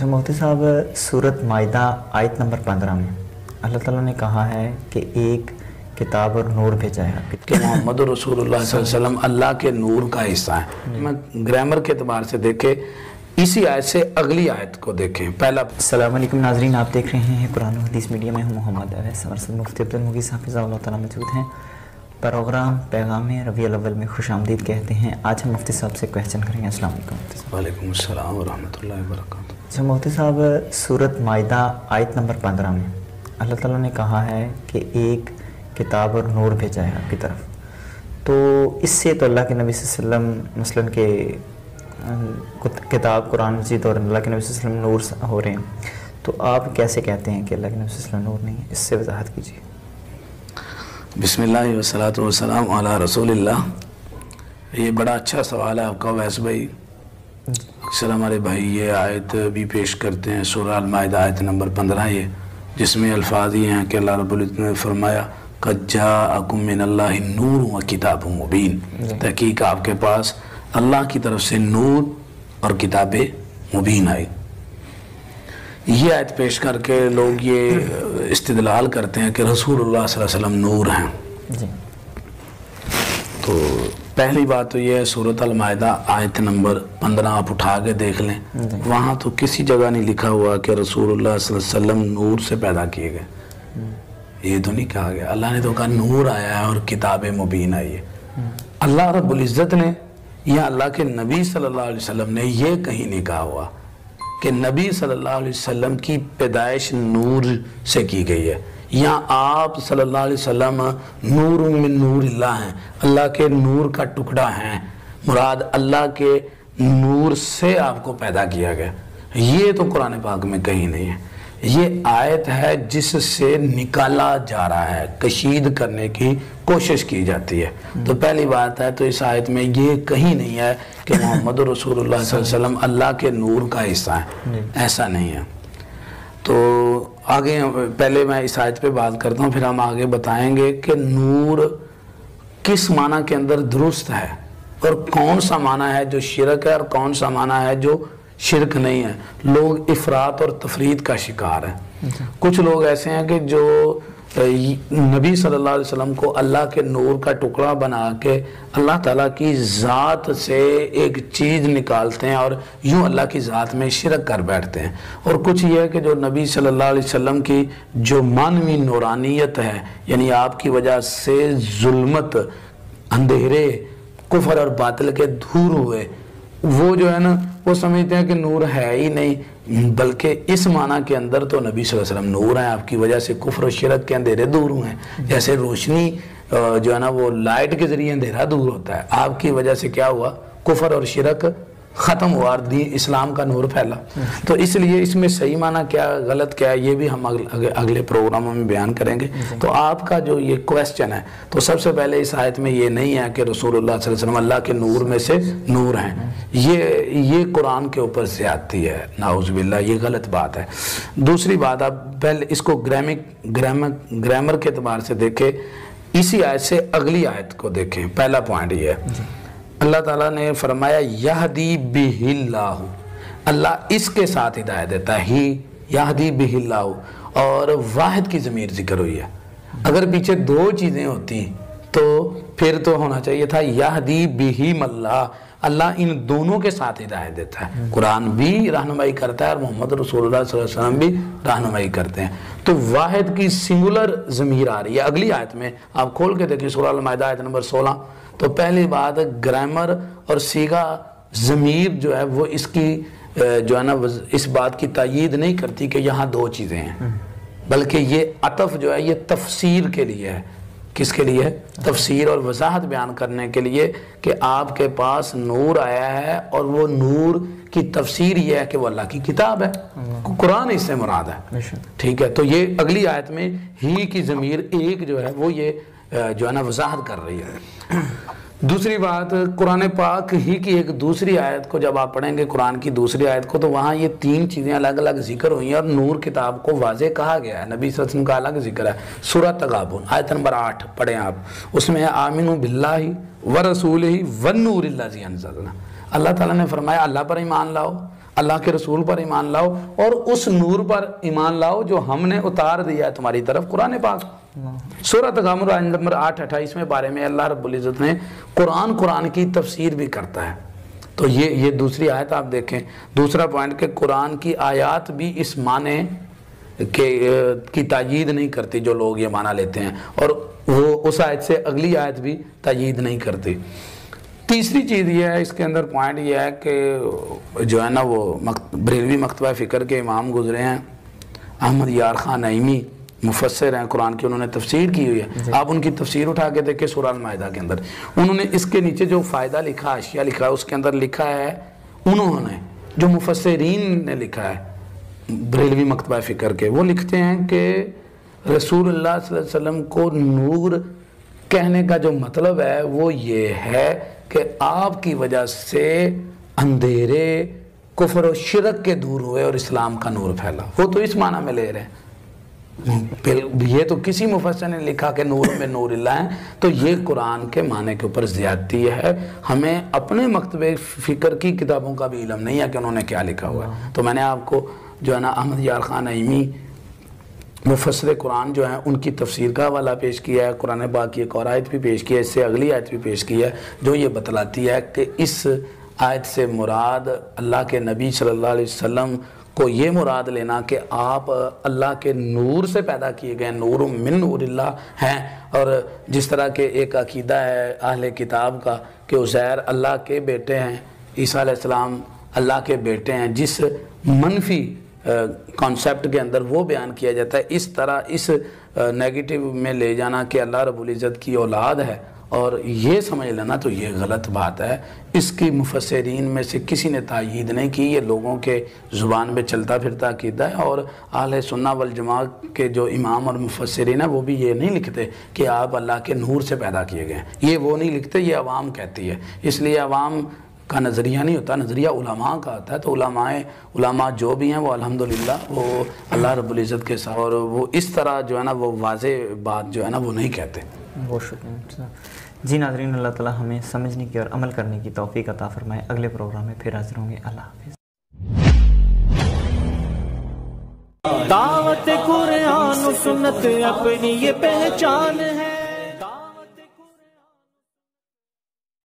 अच्छा मुफ्ती साहब, सूरत माइदा आयत नंबर 15 में अल्लाह ताला ने कहा है कि एक किताब और नूर भेजा है कि मोहम्मद रसूलुल्लाह सल्लल्लाहु अलैहि वसल्लम अल्लाह के नूर का हिस्सा है। मैं ग्रामर के एतबार से देखे इसी आयत से अगली आयत को देखें। पहला अस्सलाम वालेकुम नाज़रीन, आप देख रहे हैं कुरान और हदीस मीडिया में। हूँ मोहम्मद अवैस और मुफ्ती अब्दुल मुगीस हाफ़िज़हुल्लाह तआला मौजूद हैं। प्रोग्राम पैगाम रबीउल अव्वल में खुशामदीद कहते हैं। आज हम मुफ्ती साहब से क्वेश्चन करेंगे। अस्सलाम वालेकुम मुफ्ती साहब। वालेकुम अस्सलाम व रहमतुल्लाहि व बरकातहू। अच्छा मुफ्ती साहब, सूरत माइदा आयत नंबर 15 में अल्लाह ताला ने कहा है कि एक किताब और नूर भेजा है आपकी तरफ, तो इससे तो अल्लाह के नबी सल्लल्लाहु अलैहि वसल्लम मसलन के किताब कुरान मजीद और अल्लाह के नबी सल्लल्लाहु अलैहि वसल्लम नूर हो रहे हैं, तो आप कैसे कहते हैं कि अल्लाह के नबी सल्लल्लाहु अलैहि वसल्लम नूर नहीं है? इससे वजाहत कीजिए। बिस्मिल्लाह वस्सलातु वस्सलाम अला रसूलिल्लाह। ये बड़ा अच्छा सवाल है आपका वैस भाई। अक्सर हमारे भाई ये आयत भी पेश करते हैं, सूरह अल-माइदा आयत नंबर 15 ये, जिसमें अल्फाज ये हैं कि अल्लाह रब्बुल इज़्ज़त ने फरमाया क़द जाअकुम मिनल्लाहि नूर व किताबुम मुबीन। तहकीक आपके पास अल्लाह की तरफ से नूर और किताब मुबीन आई। ये आयत पेश करके लोग ये इस्तिदलाल करते हैं कि रसूलुल्लाह सल्लल्लाहु अलैहि वसल्लम नूर हैं। जी। तो पहली बात तो ये है, सूरत अल-माइदा आयत नंबर 15 आप उठा के देख लें, वहाँ तो किसी जगह नहीं लिखा हुआ कि रसूलुल्लाह सल्लल्लाहु अलैहि वसल्लम नूर से पैदा किए गए। ये तो नहीं कहा गया। अल्लाह ने तो कहा नूर आया है और किताब मुबीन आई है। अल्लाह रब्बुल इज़्ज़त ने या अल्लाह के नबी सल्लल्लाहु अलैहि वसल्लम ने ये कहीं नहीं कहा हुआ कि नबी सल्लल्लाहु अलैहि वसल्लम की पैदाइश नूर से की गई है, या आप सल्लल्लाहु अलैहि वसल्लम नूर मिन नूरिल्लाह हैं, अल्लाह के नूर का टुकड़ा हैं। मुराद अल्लाह के नूर से आपको पैदा किया गया, ये तो कुरान पाक में कहीं नहीं है। ये आयत है जिससे निकाला जा रहा है, कशीद करने की कोशिश की जाती है। तो पहली बात है, तो इस आयत में ये कहीं नहीं है कि मोहम्मद रसूलुल्लाह सल्लल्लाहु अलैहि वसल्लम अल्लाह के नूर का हिस्सा है, ऐसा नहीं है। तो आगे पहले मैं इस आयत पे बात करता हूँ, फिर हम आगे बताएंगे कि नूर किस माना के अंदर दुरुस्त है और कौन सा माना है जो शिरक है और कौन सा माना है जो शिरक नहीं है। लोग इफरात और तफरीद का शिकार है। कुछ लोग ऐसे हैं कि जो नबी सल्लल्लाहु अलैहि वसल्लम को अल्लाह के नूर का टुकड़ा बना के अल्लाह ताला की ज़ात से एक चीज़ निकालते हैं और यूँ अल्लाह की ज़ात में शिरक कर बैठते हैं। और कुछ ये है कि जो नबी सल्लल्लाहु अलैहि वसल्लम की जो मानवी नूरानियत है, यानी आपकी वजह से जुल्मत, अंधेरे, कुफर और बातिल के दूर हुए, वो जो है ना वो समझते हैं कि नूर है ही नहीं, बल्कि इस माना के अंदर तो नबी सल्लल्लाहु अलैहि वसल्लम नूर हैं, आपकी वजह से कुफ्र और शिरक के अंधेरे दूर हुए हैं। जैसे रोशनी जो है ना वो लाइट के जरिए अंधेरा दूर होता है, आपकी वजह से क्या हुआ, कुफ्र और शिरक ख़त्म हुआ और इस्लाम का नूर फैला। तो इसलिए इसमें सही माना क्या गलत क्या है ये भी हम अगले प्रोग्रामों में बयान करेंगे। तो आपका जो ये क्वेश्चन है, तो सबसे पहले इस आयत में ये नहीं है कि रसूलुल्लाह सल्लल्लाहु अलैहि वसल्लम अल्लाह के नूर में से नूर हैं। ये कुरान के ऊपर से आती है, नाउज़ुबिल्लाह, ये गलत बात है। दूसरी बात, आप पहले इसको ग्रामर के एतबार से देखें, इसी आयत से अगली आयत को देखें। पहला पॉइंट ये है, अल्लाह ताला ने फरमाया यहदी बिहिल्लाहु, अल्लाह इसके साथ हिदायत देता है, ही यहदी बिहिल्लाहु, और वाहिद की ज़मीर जिक्र हुई है। अगर पीछे दो चीज़ें होती तो फिर तो होना चाहिए था यहदी बिहिमल्लाह, अल्लाह इन दोनों के साथ हिदायत देता है। कुरान भी रहनुमाई करता है और मोहम्मद रसूलुल्लाह सल्लल्लाहु अलैहि वसल्लम भी रहनुमाई करते हैं। तो वाहिद की सिंगुलर ज़मीर आ रही है अगली आयत में, आप खोल के देखिए सूरह अल-माइदा आयत नंबर 16। तो पहली बात, ग्रामर और सीगा ज़मीर जो है वो इसकी जो है ना इस बात की तायीद नहीं करती कि यहाँ दो चीज़ें हैं, बल्कि ये अतफ जो है ये तफसीर के लिए है। किसके लिए है? तफसीर और वजाहत बयान करने के लिए कि आपके पास नूर आया है और वो नूर की तफसीर ये है कि वो अल्लाह की किताब है, कुरान इससे मुराद है। ठीक है, तो ये अगली आयत में ही की ज़मीर एक जो है वो ये जो है ना वजाहत कर रही है। दूसरी बात, कुरान पाक ही की एक दूसरी आयत को जब आप पढ़ेंगे, कुरान की दूसरी आयत को, तो वहाँ ये तीन चीज़ें अलग अलग जिक्र हुई हैं और नूर किताब को वाज़े कहा गया है। नबी सल्लल्लाहु अलैहि वसल्लम का अलग जिक्र है। सूरह तगाबुन आयत नंबर 8 पढ़ें आप, उसमें है आमिनु बिल्लाहि व रसूलिहि वन नूरिल्लज़ी अंज़लना। अल्लाह ताला ने फरमाया अल्लाह पर ईमान लाओ اللہ کے رسول پر ایمان لاؤ اور اس نور پر ایمان لاؤ جو ہم نے اتار دیا ہے تمہاری طرف، قرآن پاک۔ سورہ تغامر آیت نمبر 8-28 میں بارے میں اللہ رب العزت نے قرآن کی تفسیر بھی کرتا ہے۔ تو یہ دوسری آیت آپ دیکھیں، دوسرا پوائنٹ کہ قرآن کی آیات بھی اس معنی کی تائید نہیں کرتی جو لوگ یہ معنی لیتے ہیں، اور وہ اس آیت سے اگلی آیت بھی تائید نہیں کرتی۔ تیسری چیز یہ ہے، اس کے اندر پوائنٹ یہ ہے کہ جو ہے نا وہ بریلوی مکتبہ فکر کے امام گزرے ہیں احمد یار خان نعیمی، مفسر ہیں قرآن کی، انہوں نے تفسیر کی ہوئی ہے۔ آپ ان کی تفسیر اٹھا کے دیکھیں سورہ المائدہ کے اندر، انہوں نے اس کے نیچے جو فائدہ لکھا، اشیاء لکھا ہے، اس کے اندر لکھا ہے انہوں نے جو مفسرین نے لکھا ہے بریلوی مکتبہ فکر کے، وہ لکھتے ہیں کہ رسول اللہ صلی اللہ علیہ وسلم کو نور کہنے کا جو مطلب ہے وہ یہ ہے کہ آپ کی وجہ سے اندھیرے کفر و شرک کے دور ہوئے اور اسلام کا نور پھیلا۔ وہ تو اس معنی میں لے رہے ہیں، یہ تو کسی مفسر نے لکھا کہ نور میں نور اللہ ہے، تو یہ قرآن کے معنی کے اوپر زیادتی ہے۔ ہمیں اپنے مکتبہ فکر کی کتابوں کا بھی علم نہیں ہے کہ انہوں نے کیا لکھا ہوا ہے۔ تو میں نے آپ کو جو ہے نا احمد یار خان نعیمی مفسر قرآن جو ہیں ان کی تفسیر کا حوالہ پیش کیا ہے، قرآن پاک کی ایک اور آیت بھی پیش کی ہے، اس سے اگلی آیت بھی پیش کی ہے جو یہ بتلاتی ہے کہ اس آیت سے مراد اللہ کے نبی صلی اللہ علیہ وسلم کو یہ مراد لینا کہ آپ اللہ کے نور سے پیدا کیے گئے، نور من نور اللہ ہیں، اور جس طرح کے ایک عقیدہ ہے اہل کتاب کا کہ عزیر اللہ کے بیٹے ہیں، عیسیٰ علیہ السلام اللہ کے بیٹے ہیں، جس منفی کانسیپٹ کے اندر وہ بیان کیا جاتا ہے، اس طرح اس نیگیٹو میں لے جانا کہ اللہ رب العزت کی اولاد ہے اور یہ سمجھ لینا، تو یہ غلط بات ہے۔ اس کی مفسرین میں سے کسی نے تائید نہیں کی، یہ لوگوں کے زبان میں چلتا پھرتا عقیدہ ہے، اور اہل سنہ والجماعت کے جو امام اور مفسرین ہیں وہ بھی یہ نہیں لکھتے کہ آپ اللہ کے نور سے پیدا کیے گئے ہیں، یہ وہ نہیں لکھتے، یہ عوام کہتی ہے۔ اس لیے عوام کا نظریہ نہیں ہوتا، نظریہ علماء کا ہوتا ہے، تو علماء جو بھی ہیں وہ الحمدللہ وہ اللہ رب العزت کے ساتھ، اور وہ اس طرح جو ہے نا وہ واضح بات جو ہے نا وہ نہیں کہتے۔ بہت شکریہ جی ناظرین، اللہ تعالیٰ ہمیں سمجھنے کی اور عمل کرنے کی توفیق عطا فرمائے۔ اگلے پروگرام میں پھر حاضر ہوں گے، اللہ حافظ۔ دعوت قرآن و سنت اپنی یہ پہچان ہے۔